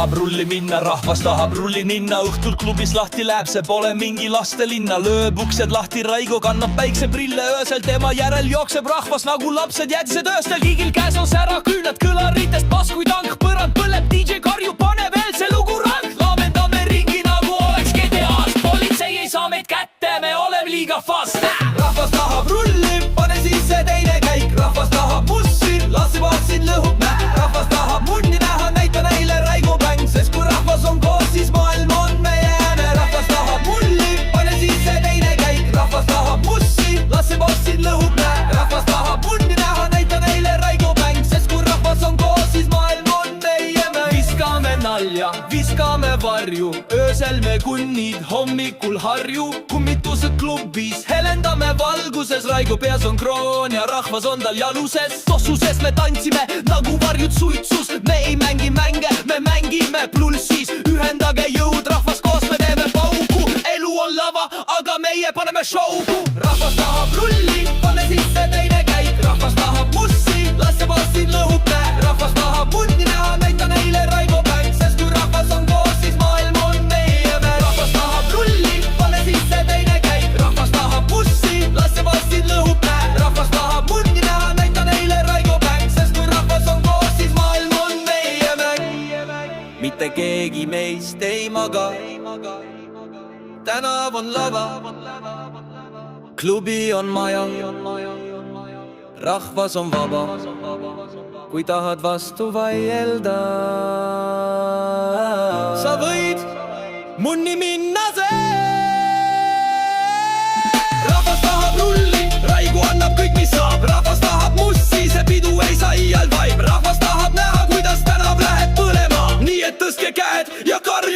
tahab rulli minna, rahvas tahab rulli ninna. Õhtul klubis lahti läheb, see pole mingi lastelinna. Lööb uksed lahti, Raigo kannab päikseprille. Öösel tema järel jookseb rahvas nagu lapsed jäätised ööstel. Kiigil käes on sära, küünlad kõlaritest pas kui tank. Põrand põleb, DJ karjub, pane veel see lugu rang. Laamendame ringi nagu oleks GTA-s. Politsei ei saa meid kätte, me oleme liiga fast. Rahvas tahab rulli, pane sisse teine käik. Rahvas tahab mussi, lassi vassin lõhub näh. Rahvas tahab munni näha, näita neile Raigo bäng. Sest kui rahvas on koos, siis maailm on meie ääne. Rahvas tahab mulli, pane sisse teine käik. Rahvas tahab mussi, lassi vassin lõhub näh. Rahvas tahab munni näha, näita neile Raigo bäng. Sest kui rahvas on koos, siis maailm on meie mäng. Viskame nalja, viskame varju. Öösel me kunnid, hommikul harju. Kummitused klubis, helendame valguses. Raigo peas on kroon ja rahvas on tal jaluses. Tossuses me tantsime nagu varjud suitsus. Me ei mängi mänge, me mängime plussis. Ühendage jõud, rahvas koos, me teeme paugu. Elu on lava, aga meie paneme show'gu. Rahvas tahab rulli, pane sisse teine käik. Rahvas tahab mussi, lasse bassin lõhub näe. Rahvas tahab munni näha, näita neile Raigo bäng. Sest kui rahvas on koos, siis maailm on meie mäng. Rahvas tahab rulli, pane sisse teine käik. Rahvas tahab mussi, lasse bassin lõhub näe. Rahvas tahab munni näha, näita neile Raigo bäng. Sest kui rahvas on koos, siis maailm on meie mäng. Mitte keegi meist ei maga, tänav on lava, klubi on maja, rahvas on vaba. Kui tahad vastu vaielda, sa võid munni minna see. Rahvas tahab rulli, Raigo annab kõik, mis saab. Rahvas tahab mussi, see pidu ei saa iial vaib. Rahvas tahab näha, kuidas tänav läheb põlema. Nii et tõstke käed ja karjuge.